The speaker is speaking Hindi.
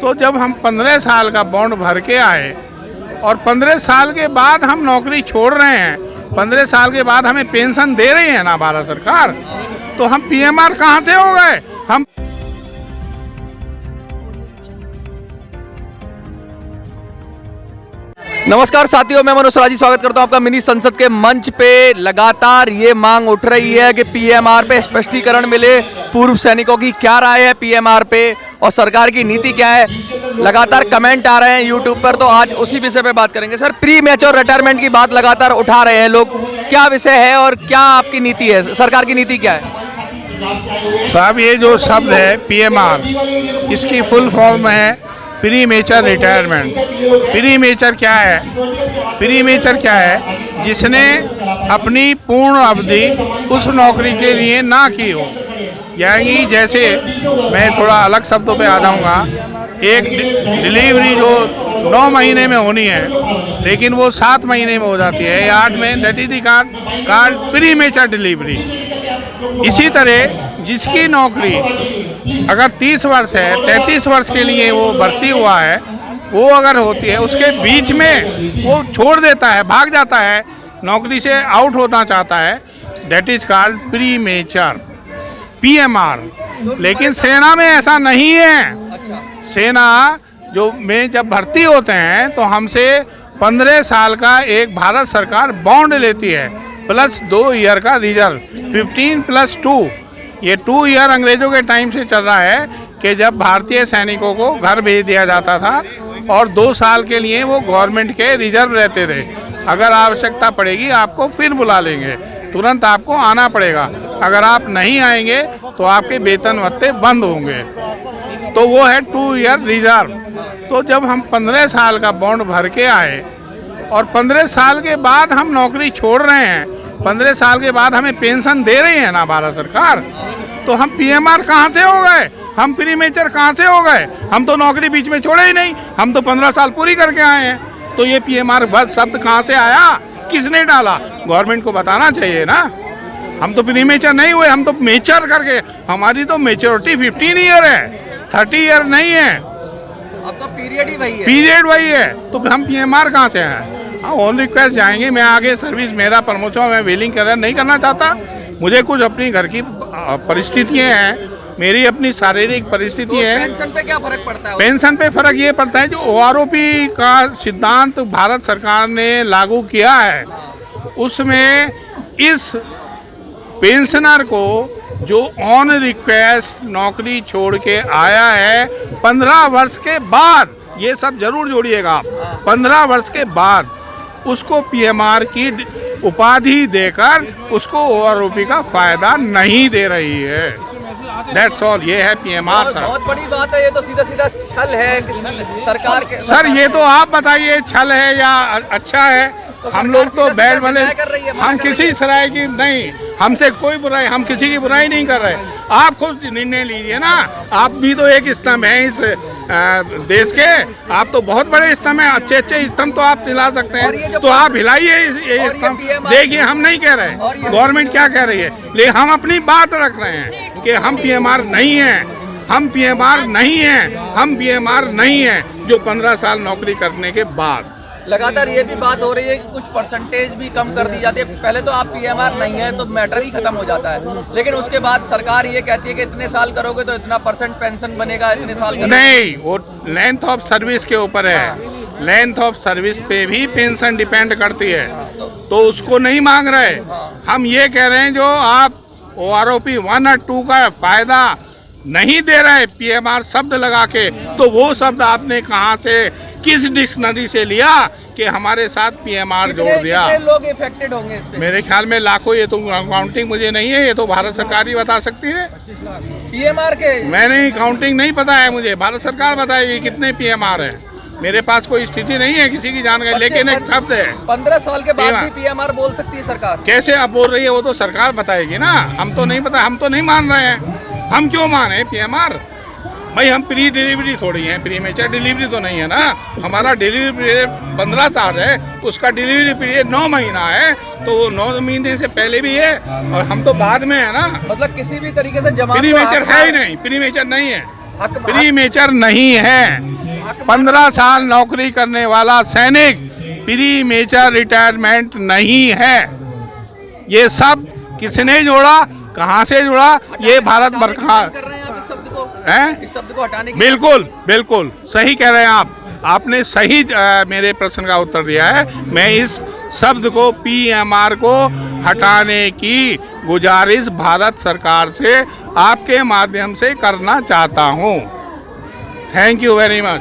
तो जब हम 15 साल का बॉन्ड भर के आए और 15 साल के बाद हम नौकरी छोड़ रहे हैं, 15 साल के बाद हमें पेंशन दे रही है ना भारत सरकार, तो हम पीएमआर कहाँ से हो गए? हम नमस्कार साथियों, मैं मनोज राजी स्वागत करता हूं आपका मिनी संसद के मंच पे। लगातार ये मांग उठ रही है कि पीएमआर पे स्पष्टीकरण मिले, पूर्व सैनिकों की क्या राय है पीएमआर पे और सरकार की नीति क्या है। लगातार कमेंट आ रहे हैं यूट्यूब पर, तो आज उसी विषय पे बात करेंगे। सर, प्री मैच्योर रिटायरमेंट की बात लगातार उठा रहे हैं लोग, क्या विषय है और क्या आपकी नीति है, सरकार की नीति क्या है? साहब, ये जो शब्द है पीएमआर, इसकी फुल फॉर्म है pre mature retirement. Pre mature क्या है? प्री मेचर क्या है? जिसने अपनी पूर्ण अवधि उस नौकरी के लिए ना की हो। यानी जैसे मैं थोड़ा अलग शब्दों पे आ जाऊँगा, एक डिलीवरी जो 9 महीने में होनी है लेकिन वो 7 महीने में हो जाती है या 8 में, that is the card pre mature delivery. इसी तरह जिसकी नौकरी अगर 30 वर्ष है, 33 वर्ष के लिए वो भर्ती हुआ है, वो अगर होती है उसके बीच में वो छोड़ देता है, भाग जाता है, नौकरी से आउट होना चाहता है, that is called pre mature, PMR. लेकिन सेना में ऐसा नहीं है। सेना जो में जब भर्ती होते हैं तो हमसे 15 साल का एक भारत सरकार बॉन्ड लेती है प्लस 2 ईयर का रिजर्व, 15 + 2। ये 2 ईयर अंग्रेजों के टाइम से चल रहा है कि जब भारतीय सैनिकों को घर भेज दिया जाता था और 2 साल के लिए वो गवर्नमेंट के रिजर्व रहते थे। अगर आवश्यकता पड़ेगी आपको फिर बुला लेंगे, तुरंत आपको आना पड़ेगा। अगर आप नहीं आएंगे तो आपके वेतन भत्ते बंद होंगे। तो वो है 2 ईयर रिजर्व। तो जब हम 15 साल का बॉन्ड भर के आए और 15 साल के बाद हम नौकरी छोड़ रहे हैं, 15 साल के बाद हमें पेंशन दे रही है ना भारत सरकार, तो हम पीएमआर कहाँ से हो गए? हम प्री मेचर कहाँ से हो गए? हम तो नौकरी बीच में छोड़े ही नहीं, हम तो 15 साल पूरी करके आए हैं। तो ये पीएमआर बस शब्द कहाँ से आया? किसने डाला? गवर्नमेंट को बताना चाहिए ना। हम तो प्री मेचर नहीं हुए, हम तो मेचर करके, हमारी तो मेच्योरिटी 15 ईयर है, 30 ईयर नहीं है। आपका पीरियड ही वही है। पीरियड वही है, तो हम पीएमआर कहाँ से हैं? हाँ, ऑन रिक्वेस्ट जाएंगे। मैं आगे सर्विस, मेरा प्रमोशन, मैं विलिंग करियर नहीं करना चाहता। मुझे कुछ अपनी घर की परिस्थितियाँ हैं, मेरी अपनी शारीरिक परिस्थिति है। पेंशन पे क्या फर्क पड़ता है? पेंशन पे फर्क ये पड़ता है, जो ओआरओपी का सिद्धांत भारत सरकार ने लागू किया है, उसमें इस पेंशनर को जो ऑन रिक्वेस्ट नौकरी छोड़ के आया है 15 वर्ष के बाद, ये सब जरूर जोड़िएगा आप, 15 वर्ष के बाद उसको पीएमआर की उपाधि देकर उसको ओआरओपी का फायदा नहीं दे रही है। That's all. ये है पीएमआर। सर, बहुत बड़ी बात है, ये तो सीधा सीधा छल है सरकार के। सर, ये तो आप बताइए छल है या अच्छा है? तो हम लोग तो बैठ वाले, हम किसी सराय की नहीं, हमसे कोई बुराई, हम किसी की बुराई नहीं कर रहे। आप खुद निर्णय लीजिए ना। आप भी तो एक स्तंभ हैं इस देश के, आप तो बहुत बड़े स्तंभ हैं, अच्छे अच्छे स्तंभ तो आप हिला सकते हैं, तो आप हिलाइए ये स्तंभ। देखिए, हम नहीं कह रहे गवर्नमेंट क्या कह रही है, लेकिन हम अपनी बात रख रहे हैं कि हम पीएमआर नहीं हैं, हम पीएमआर नहीं हैं, हम पीएमआर नहीं हैं जो 15 साल नौकरी करने के बाद। लगातार ये भी बात हो रही है कि कुछ परसेंटेज भी कम कर दी जाती है। पहले तो आप पीएमआर नहीं है तो मैटर ही खत्म हो जाता है, लेकिन उसके बाद सरकार ये कहती है कि इतने साल करोगे तो इतना % पेंशन बनेगा, इतने साल नहीं, वो लेंथ ऑफ सर्विस के ऊपर है। लेंथ ऑफ सर्विस पे भी पेंशन डिपेंड करती है, तो उसको नहीं मांग रहे। हम ये कह रहे हैं जो आप ओआरओपी 1 और 2 का फायदा नहीं दे रहे पीएमआर शब्द लगा के, तो वो शब्द आपने कहाँ से, किस डिक्शनरी से लिया कि हमारे साथ पीएमआर जोड़ दिया? लोग इफेक्टेड होंगे इससे? मेरे ख्याल में लाखों। ये तो काउंटिंग मुझे नहीं है, ये तो भारत सरकार ही बता सकती है पीएमआर के। मैंने काउंटिंग नहीं पता है मुझे, भारत सरकार बताएगी कितने पीएमआर है। मेरे पास कोई स्थिति नहीं है किसी की जानकारी, लेकिन एक शब्द है 15 साल के बाद भी पीएमआर बोल सकती है सरकार। कैसे अब बोल रही है, वो तो सरकार बताएगी ना, हम तो नहीं पता, हम तो नहीं मान रहे हैं। हम क्यों माने पीएमआर? भाई, हम प्री डिलीवरी थोड़ी हैं, प्री मेचर डिलीवरी तो नहीं है ना। हमारा डिलीवरी पीरियड 15 साल है, उसका डिलीवरी पीरियड 9 महीना है, तो वो 9 महीने से पहले भी है और हम तो बाद में है ना। मतलब किसी भी तरीके से जमा प्री मेचर है ही नहीं, प्री मेचर नहीं है। प्री मेचर नहीं है। 15 साल नौकरी करने वाला सैनिक प्री मेचर रिटायरमेंट नहीं है। ये शब्द किसने जोड़ा, कहाँ से जुड़ा? ये भारत सरकार है। इस शब्द को हटाने की बिल्कुल बिल्कुल सही कह रहे हैं आप। आपने सही मेरे प्रश्न का उत्तर दिया है। मैं इस शब्द को पीएमआर को हटाने की गुजारिश भारत सरकार से आपके माध्यम से करना चाहता हूँ। Thank you very much.